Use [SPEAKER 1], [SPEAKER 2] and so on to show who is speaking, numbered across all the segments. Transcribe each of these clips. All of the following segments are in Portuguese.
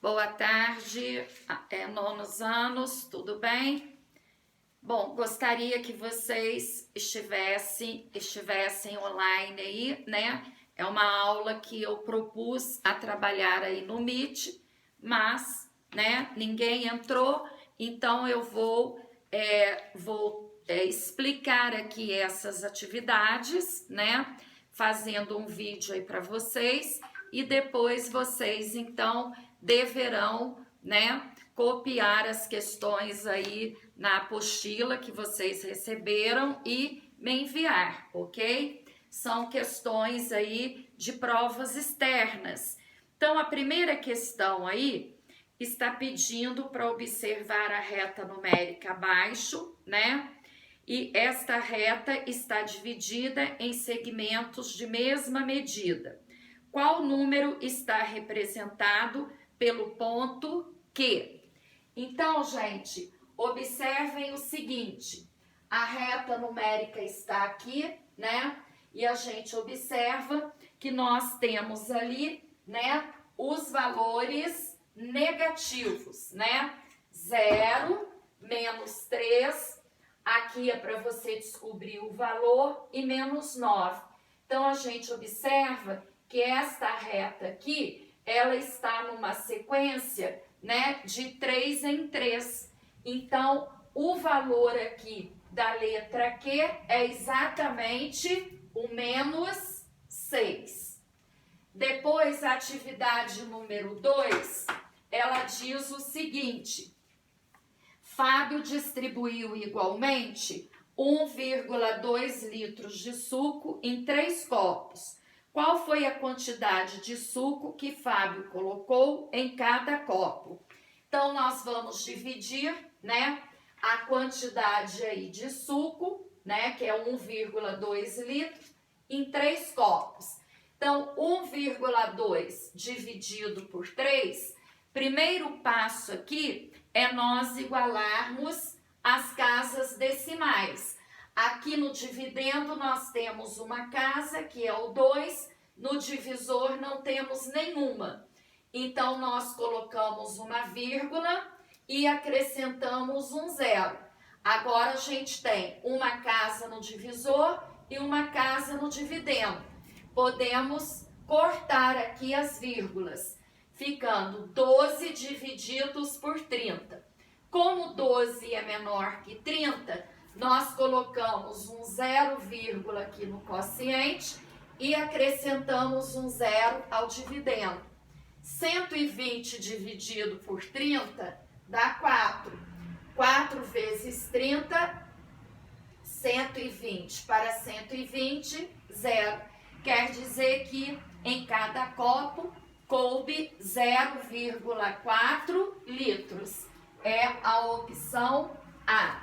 [SPEAKER 1] Boa tarde, nonos anos, tudo bem? Bom, gostaria que vocês estivessem online aí, né? É uma aula que eu propus a trabalhar aí no Meet, mas, né, ninguém entrou, então eu vou explicar aqui essas atividades, né? Fazendo um vídeo aí para vocês e depois vocês, então, deverão, né, copiar as questões aí na apostila que vocês receberam e me enviar, ok? São questões aí de provas externas. Então, a primeira questão aí está pedindo para observar a reta numérica abaixo, né? E esta reta está dividida em segmentos de mesma medida. Qual número está representado pelo ponto Q? Então, gente, observem o seguinte, a reta numérica está aqui, né? E a gente observa que nós temos ali, né, os valores negativos, né? 0, menos 3, aqui é para você descobrir o valor, e menos 9. Então, a gente observa que esta reta aqui, ela está numa sequência, né, de 3 em 3. Então, o valor aqui da letra Q é exatamente o menos 6. Depois, a atividade número 2, ela diz o seguinte: Fábio distribuiu igualmente 1,2 litros de suco em 3 copos. Qual foi a quantidade de suco que Fábio colocou em cada copo? Então, nós vamos dividir, né, a quantidade aí de suco, né, que é 1,2 litros, em 3 copos. Então, 1,2 dividido por 3, primeiro passo aqui é nós igualarmos as casas decimais. Aqui no dividendo nós temos uma casa, que é o 2, no divisor não temos nenhuma. Então, nós colocamos uma vírgula e acrescentamos um 0. Agora, a gente tem uma casa no divisor e uma casa no dividendo. Podemos cortar aqui as vírgulas, ficando 12 divididos por 30. Como 12 é menor que 30, nós colocamos um 0, aqui no quociente e acrescentamos um 0 ao dividendo. 120 dividido por 30 dá 4. 4 vezes 30, 120. Para 120, 0. Quer dizer que em cada copo coube 0,4 litros. É a opção A.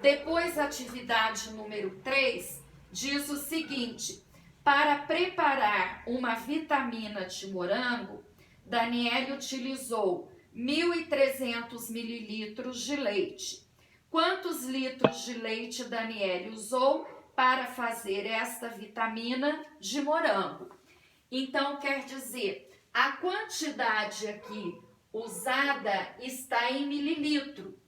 [SPEAKER 1] Depois, a atividade número 3 diz o seguinte: para preparar uma vitamina de morango, Daniele utilizou 1.300 mililitros de leite. Quantos litros de leite Daniele usou para fazer esta vitamina de morango? Então, quer dizer, a quantidade aqui usada está em mililitro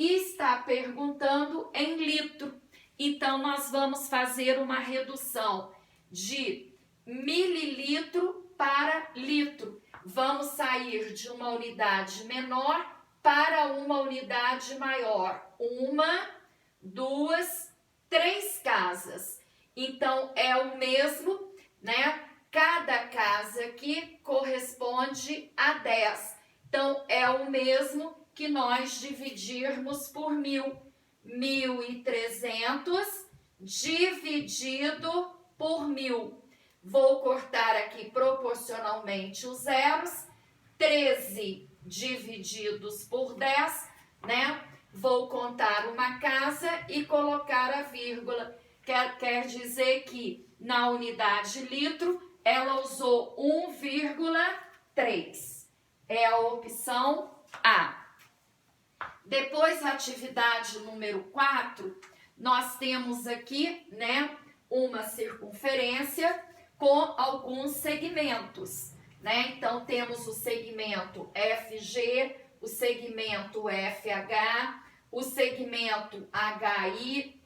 [SPEAKER 1] e está perguntando em litro. Então, nós vamos fazer uma redução de mililitro para litro. Vamos sair de uma unidade menor para uma unidade maior. 1, 2, 3 casas. Então, é o mesmo, né? Cada casa aqui corresponde a 10. Então, é o mesmo que nós dividirmos por 1.000. 1.300 dividido por 1.000. Vou cortar aqui proporcionalmente os zeros. 13 divididos por 10, né? Vou contar uma casa e colocar a vírgula. Quer dizer que na unidade litro ela usou 1,3. É a opção A. Depois, a atividade número 4, nós temos aqui, né, uma circunferência com alguns segmentos. né? Então, temos o segmento FG, o segmento FH, o segmento HI,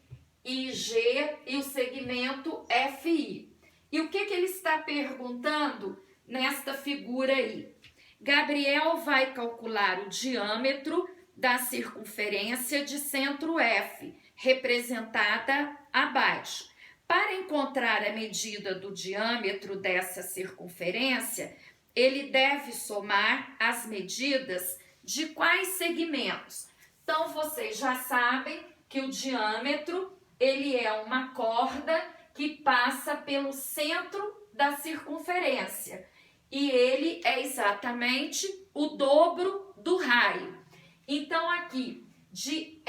[SPEAKER 1] IG e o segmento FI. E o que ele está perguntando nesta figura aí? Gabriel vai calcular o diâmetro da circunferência de centro F, representada abaixo. Para encontrar a medida do diâmetro dessa circunferência, ele deve somar as medidas de quais segmentos? Então, vocês já sabem que o diâmetro, ele é uma corda que passa pelo centro da circunferência. E ele é exatamente o dobro do raio. Então, aqui, de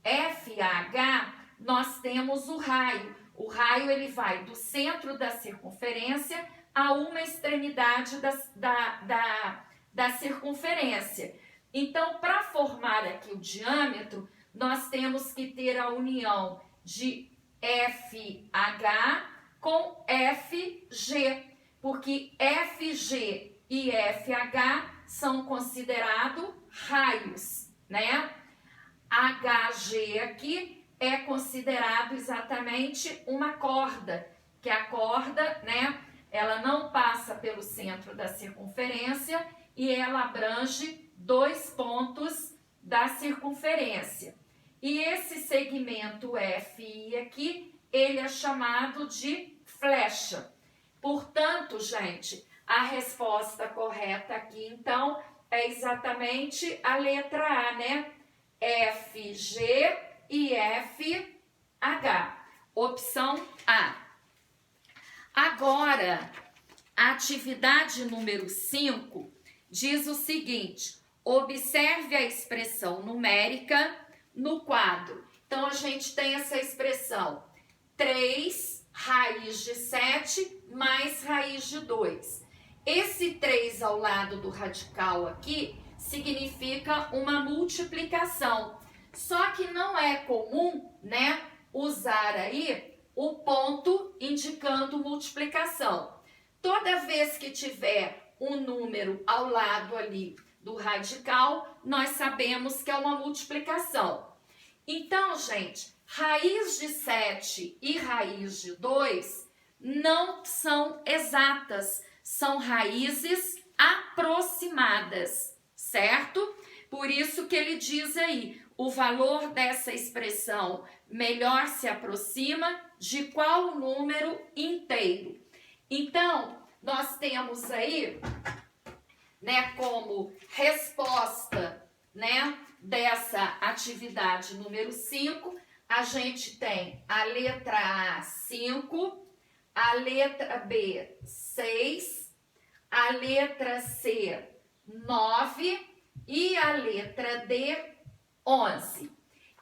[SPEAKER 1] FH, nós temos o raio. O raio, ele vai do centro da circunferência a uma extremidade da circunferência. Então, para formar aqui o diâmetro, nós temos que ter a união de FH com FG, porque FG e FH são considerados raios, né? HG aqui é considerado exatamente uma corda, que a corda, né, ela não passa pelo centro da circunferência e ela abrange 2 pontos da circunferência. E esse segmento FI aqui, ele é chamado de flecha. Portanto, gente, a resposta correta aqui, então, é exatamente a letra A, né? FG e FH. Opção A. Agora, a atividade número 5 diz o seguinte: observe a expressão numérica no quadro. Então, a gente tem essa expressão 3 raiz de 7 mais raiz de 2. Esse 3 ao lado do radical aqui significa uma multiplicação. Só que não é comum, né, usar aí o ponto indicando multiplicação. Toda vez que tiver um número ao lado ali do radical, nós sabemos que é uma multiplicação. Então, gente, raiz de 7 e raiz de 2 não são exatas, são raízes aproximadas, certo? Por isso que ele diz aí, o valor dessa expressão melhor se aproxima de qual número inteiro. Então, nós temos aí, né, como resposta, né, dessa atividade número 5, a gente tem a letra A, 5, a letra B, 6, a letra C, 9 e a letra D, 11.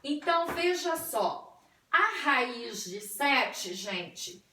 [SPEAKER 1] Então, veja só, a raiz de 7, gente,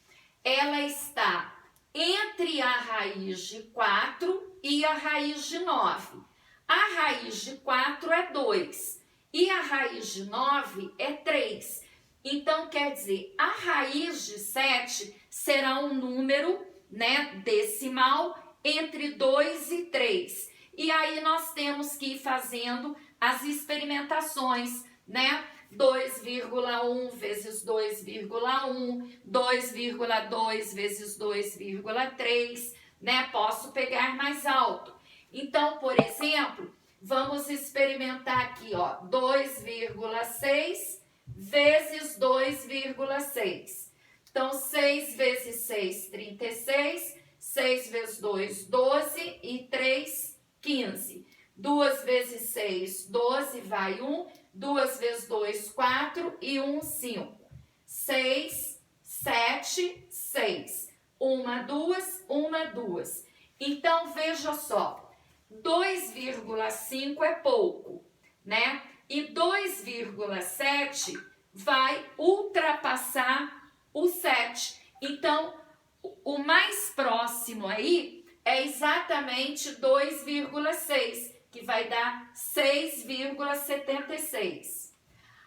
[SPEAKER 1] ela está entre a raiz de 4 e a raiz de 9. A raiz de 4 é 2 e a raiz de 9 é 3. Então, quer dizer, a raiz de 7 será um número, né, decimal entre 2 e 3. E aí nós temos que ir fazendo as experimentações, né? 2,1 vezes 2,1, 2,2 vezes 2,3, né? Posso pegar mais alto. Então, por exemplo, vamos experimentar aqui, ó, 2,6 vezes 2,6. Então, 6 vezes 6, 36, 6 vezes 2, 12 e 3, 15. 2 vezes 6, 12, vai 1. 2 vezes 2, 4 e 1, 5. 6, 7, 6. 1, 2, 1, 2. Então, veja só, 2,5 é pouco, né? E 2,7 vai ultrapassar o 7. Então, o mais próximo aí é exatamente 2,6, que vai dar 6,76.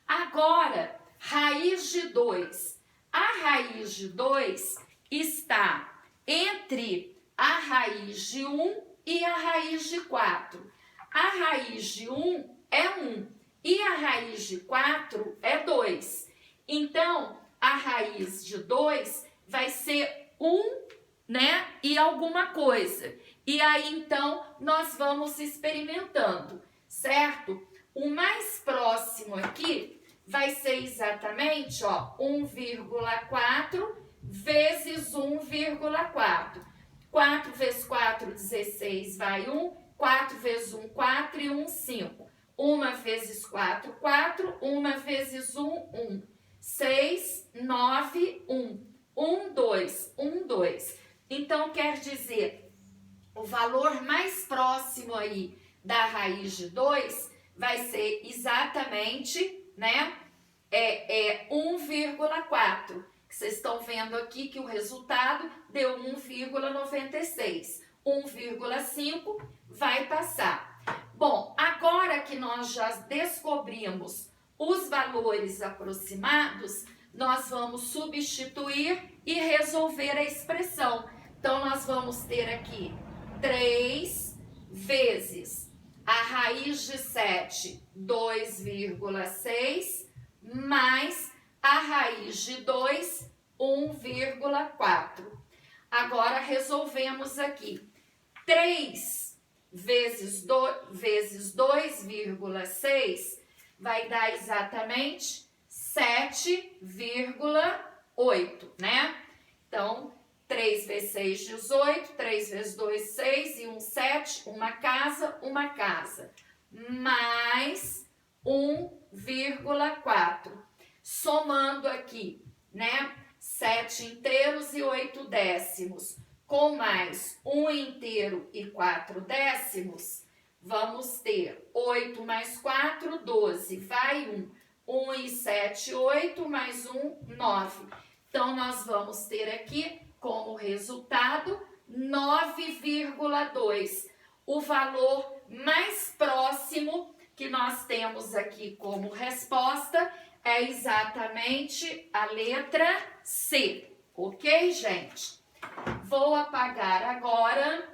[SPEAKER 1] Agora, raiz de 2. A raiz de 2 está entre a raiz de 1 e a raiz de 4. A raiz de 1 é 1 e a raiz de 4 é 2. Então, a raiz de 2 vai ser 1, né, e alguma coisa. E aí, então, nós vamos experimentando, certo? O mais próximo aqui vai ser exatamente, ó, 1,4 vezes 1,4. 4 vezes 4, 16, vai 1. 4 vezes 1, 4 e 1, 5. 1 vezes 4, 4. 1 vezes 1, 1. 6, 9, 1. 1, 2, 1, 2. Então, quer dizer, o valor mais próximo aí da raiz de 2 vai ser exatamente, né, 1,4. Vocês estão vendo aqui que o resultado deu 1,96. 1,5 vai passar. Bom, agora que nós já descobrimos os valores aproximados, nós vamos substituir e resolver a expressão. Então, nós vamos ter aqui 3 vezes a raiz de 7, 2,6, mais a raiz de 2, 1,4. Agora, resolvemos aqui. 3 vezes 2,6 vai dar exatamente 7,8, né? Então, 3 vezes 6, 18, 3 vezes 2, 6 e 1, 7, uma casa, mais 1,4. Somando aqui, né? 7 inteiros e 8 décimos, com mais 1 inteiro e 4 décimos, vamos ter 8 mais 4, 12, vai 1. 1 e 7, 8, mais 1, 9. Então, nós vamos ter aqui como resultado 9,2. O valor mais próximo que nós temos aqui como resposta é exatamente a letra C, ok, gente? Vou apagar agora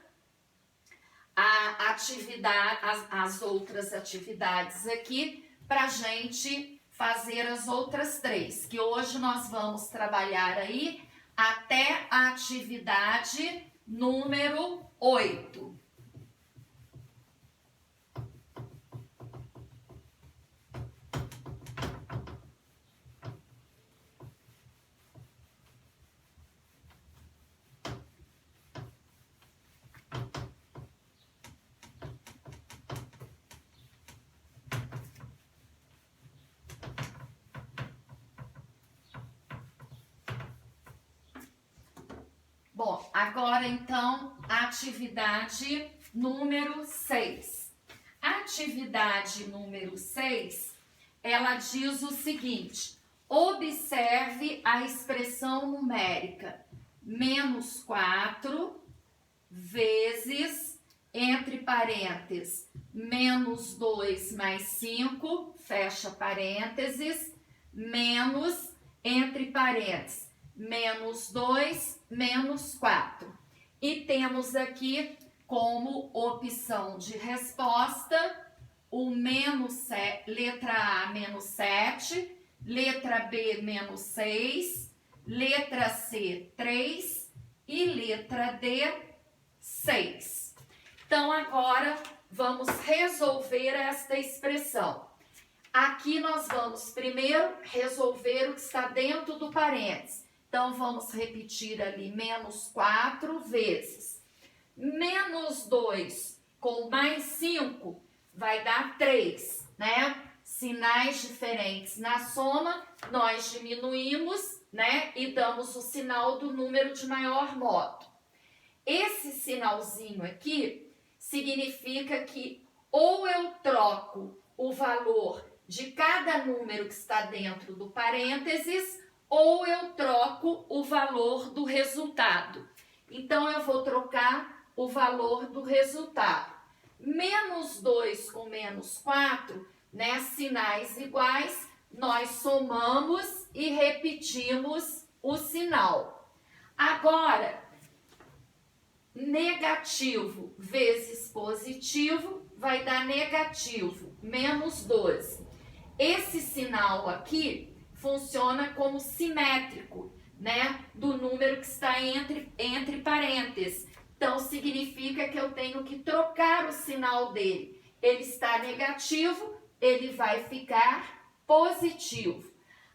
[SPEAKER 1] a atividade, as outras atividades aqui para a gente fazer as outras 3, que hoje nós vamos trabalhar aí até a atividade número 8. Bom, agora então, atividade número 6. A atividade número 6, ela diz o seguinte: observe a expressão numérica menos 4 vezes, entre parênteses, menos 2 mais 5, fecha parênteses, menos, entre parênteses, menos 2, menos 4. E temos aqui como opção de resposta o menos, letra A, menos 7, letra B, menos 6, letra C, 3 e letra D, 6. Então, agora vamos resolver esta expressão. Aqui nós vamos primeiro resolver o que está dentro do parênteses. Então, vamos repetir ali, menos 4 vezes. Menos 2 com mais 5 vai dar 3, né? Sinais diferentes na soma, nós diminuímos, né? E damos o sinal do número de maior modo. Esse sinalzinho aqui significa que ou eu troco o valor de cada número que está dentro do parênteses, ou eu troco o valor do resultado. Então, eu vou trocar o valor do resultado. Menos 2 com menos 4, né, sinais iguais, nós somamos e repetimos o sinal. Agora, negativo vezes positivo vai dar negativo, menos 12. Esse sinal aqui funciona como simétrico, né, do número que está entre parênteses. Então, significa que eu tenho que trocar o sinal dele. Ele está negativo, ele vai ficar positivo.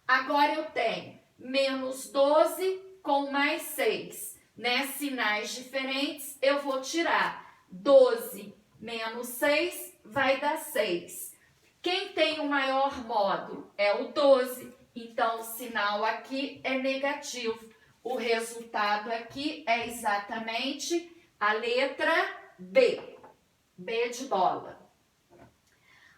[SPEAKER 1] Agora eu tenho menos 12 com mais 6, né? Sinais diferentes, eu vou tirar 12 menos 6 vai dar 6. Quem tem o maior módulo é o 12, então o sinal aqui é negativo. O resultado aqui é exatamente a letra B, B de bola.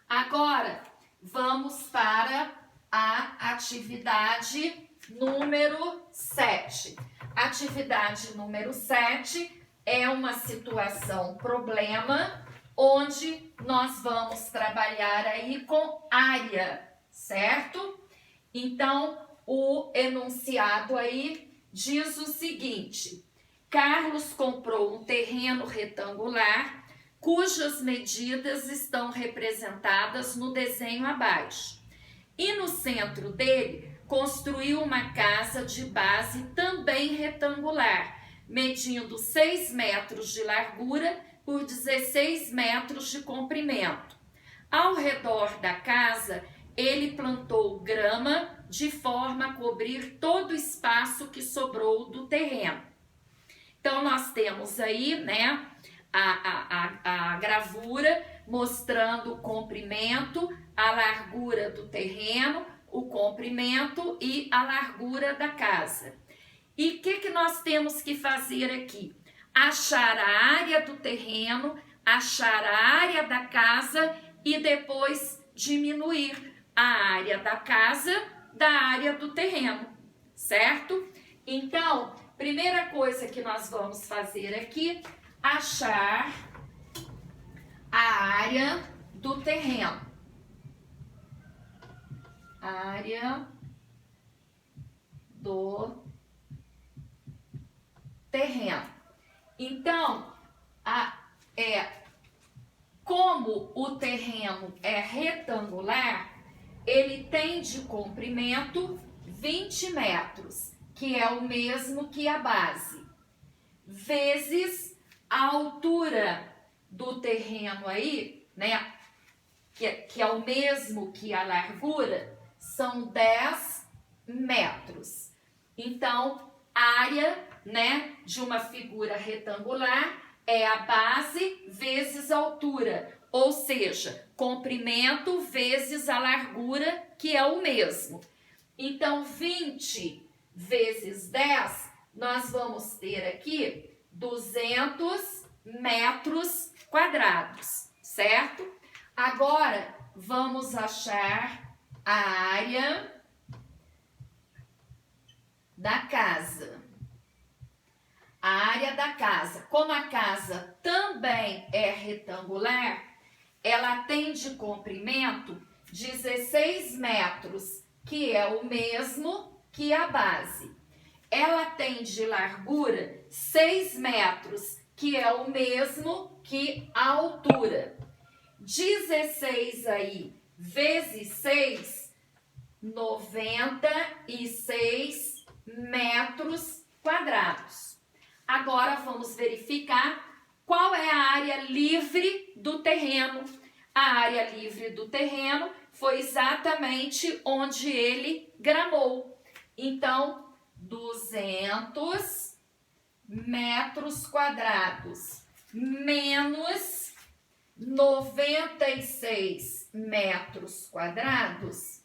[SPEAKER 1] Agora, vamos para a atividade número 7. Atividade número 7 é uma situação problema, onde nós vamos trabalhar aí com área, certo? Então, o enunciado aí diz o seguinte: Carlos comprou um terreno retangular cujas medidas estão representadas no desenho abaixo. E no centro dele, construiu uma casa de base também retangular, medindo 6 metros de largura por 16 metros de comprimento. Ao redor da casa, ele plantou grama de forma a cobrir todo o espaço que sobrou do terreno. Então, nós temos aí, né, a gravura mostrando o comprimento, a largura do terreno, o comprimento e a largura da casa. E o que nós temos que fazer aqui? Achar a área do terreno, achar a área da casa e depois diminuir a área da casa da área do terreno, certo? Então, primeira coisa que nós vamos fazer aqui, achar a área do terreno. Área do terreno. Então, como o terreno é retangular, ele tem de comprimento 20 metros, que é o mesmo que a base, vezes a altura do terreno aí, né, que é o mesmo que a largura, são 10 metros. Então, área, né, de uma figura retangular é a base vezes a altura, ou seja, comprimento vezes a largura, que é o mesmo. Então, 20 vezes 10, nós vamos ter aqui 200 metros quadrados, certo? Agora, vamos achar a área da casa. A área da casa. Como a casa também é retangular, ela tem de comprimento 16 metros, que é o mesmo que a base. Ela tem de largura 6 metros, que é o mesmo que a altura. 16 aí vezes 6, 96 metros quadrados. Agora vamos verificar qual é a área livre do terreno. A área livre do terreno foi exatamente onde ele gramou. Então, 200 metros quadrados menos 96 metros quadrados,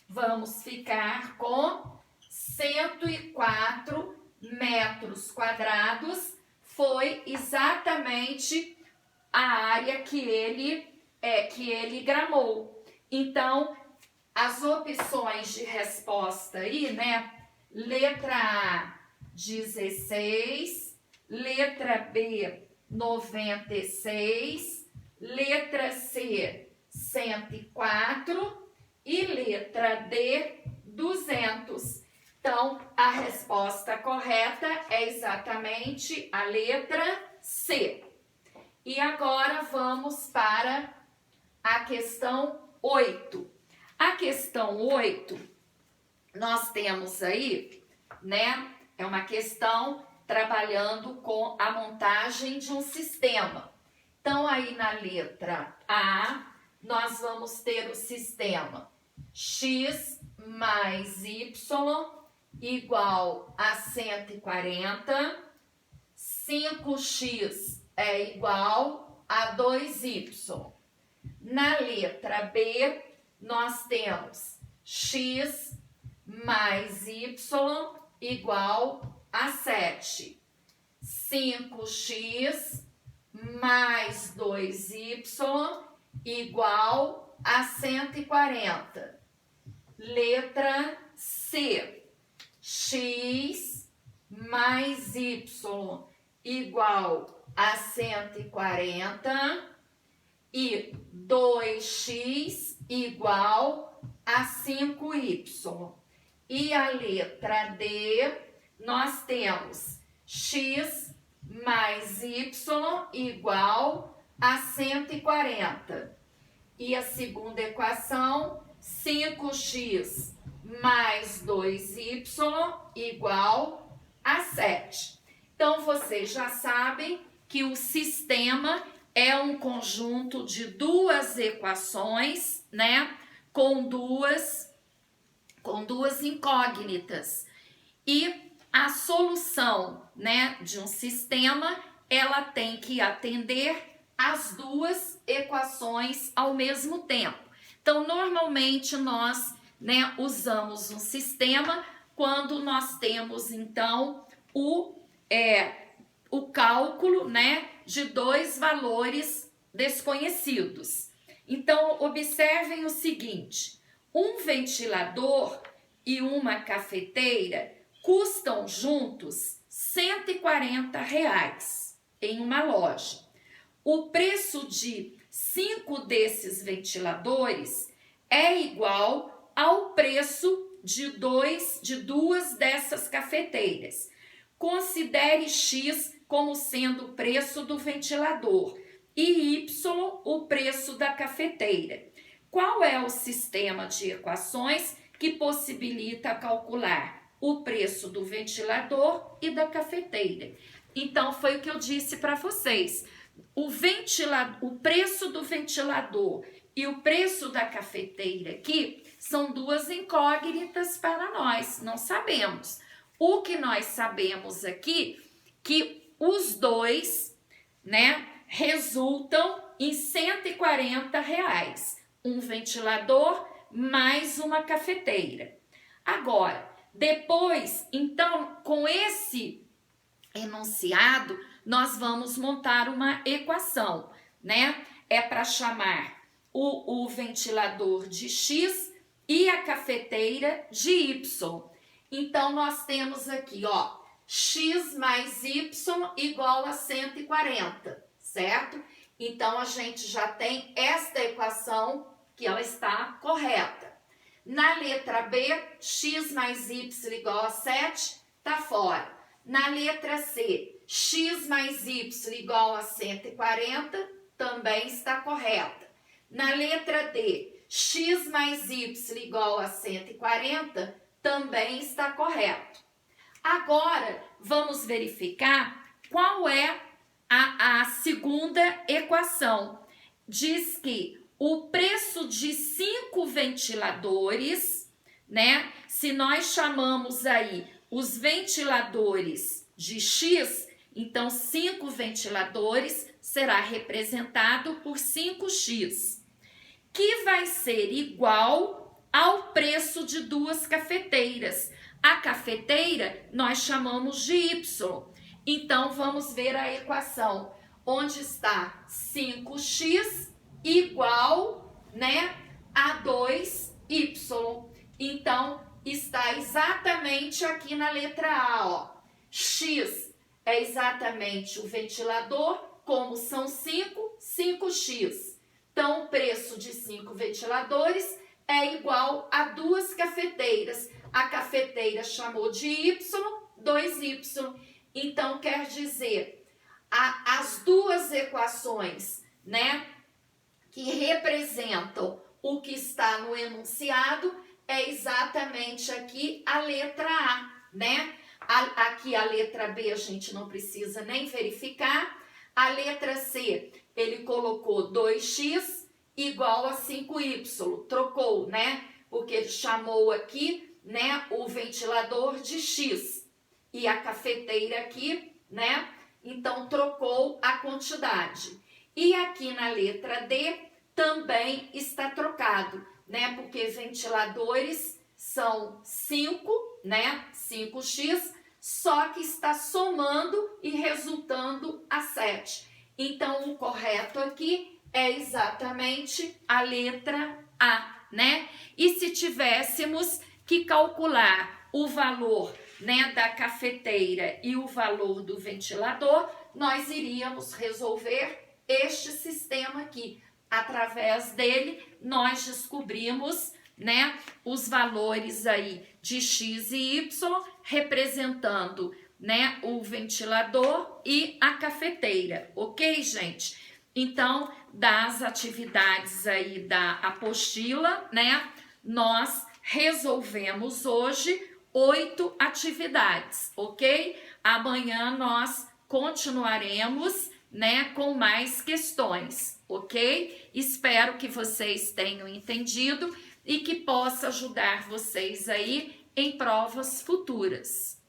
[SPEAKER 1] vamos ficar com 104 metros quadrados. Foi exatamente a área que ele gramou. Então, as opções de resposta aí, né? Letra A, 16, letra B, 96, letra C, 104 e letra D, 200. Então, a resposta correta é exatamente a letra C. E agora vamos para a questão 8. A questão 8, nós temos aí, né, é uma questão trabalhando com a montagem de um sistema. Então, aí na letra A, nós vamos ter o sistema x mais y igual a 140, 5x é igual a 2y. Na letra B, nós temos x mais y igual a 7. 5x mais 2y igual a 140. Letra C, x mais y igual a 140 e 2x igual a 5y. E a letra D, nós temos x mais y igual a 140. E a segunda equação, 5x mais 2y igual a 7. Então, vocês já sabem que o sistema é um conjunto de duas equações, né? Com duas incógnitas. E a solução, né, de um sistema, ela tem que atender as duas equações ao mesmo tempo. Então, normalmente nós, né, usamos um sistema quando nós temos, então, o cálculo, né, de dois valores desconhecidos. Então, observem o seguinte: um ventilador e uma cafeteira custam juntos R$140 em uma loja. O preço de 5 desses ventiladores é igual ao preço de duas dessas cafeteiras. Considere X como sendo o preço do ventilador e Y o preço da cafeteira. Qual é o sistema de equações que possibilita calcular o preço do ventilador e da cafeteira? Então, foi o que eu disse para vocês. O preço do ventilador e o preço da cafeteira aqui são duas incógnitas para nós, não sabemos. O que nós sabemos aqui, que os dois, né, resultam em R$140, um ventilador mais uma cafeteira. Agora, depois, então, com esse enunciado, nós vamos montar uma equação, né? É para chamar o ventilador de X e a cafeteira de Y. Então, nós temos aqui, ó, X mais Y igual a 140, certo? Então, a gente já tem esta equação que ela está correta. Na letra B, X mais Y igual a 7, tá fora. Na letra C, X mais Y igual a 140, também está correta. Na letra D, X mais Y igual a 140, também está correto. Agora, vamos verificar qual é a segunda equação. Diz que o preço de 5 ventiladores, né? Se nós chamamos aí os ventiladores de X, então 5 ventiladores será representado por 5x, que vai ser igual ao preço de duas cafeteiras. A cafeteira nós chamamos de Y. Então, vamos ver a equação, onde está 5x igual, né, a 2y. Então, está exatamente aqui na letra A, ó. X é exatamente o ventilador, como são 5, 5x. Então, o preço de 5 ventiladores é igual a 2 cafeteiras. A cafeteira chamou de Y, 2y. Então, quer dizer, as duas equações, né, que representam o que está no enunciado, é exatamente aqui a letra A, né? Aqui a letra B a gente não precisa nem verificar. A letra C, ele colocou 2x igual a 5y, trocou, né? Porque ele chamou aqui, né, o ventilador de x e a cafeteira aqui, né? Então trocou a quantidade. E aqui na letra D também está trocado, né? Porque ventiladores são 5, né? 5x, só que está somando e resultando a 7. Então, o correto aqui é exatamente a letra A, né? E se tivéssemos que calcular o valor, né, da cafeteira e o valor do ventilador, nós iríamos resolver este sistema aqui. Através dele, nós descobrimos, né, os valores aí de x e y, representando, né, o ventilador e a cafeteira, ok, gente? Então, das atividades aí da apostila, né, nós resolvemos hoje 8 atividades, ok? Amanhã nós continuaremos, né, com mais questões, ok? Espero que vocês tenham entendido e que possa ajudar vocês aí em provas futuras.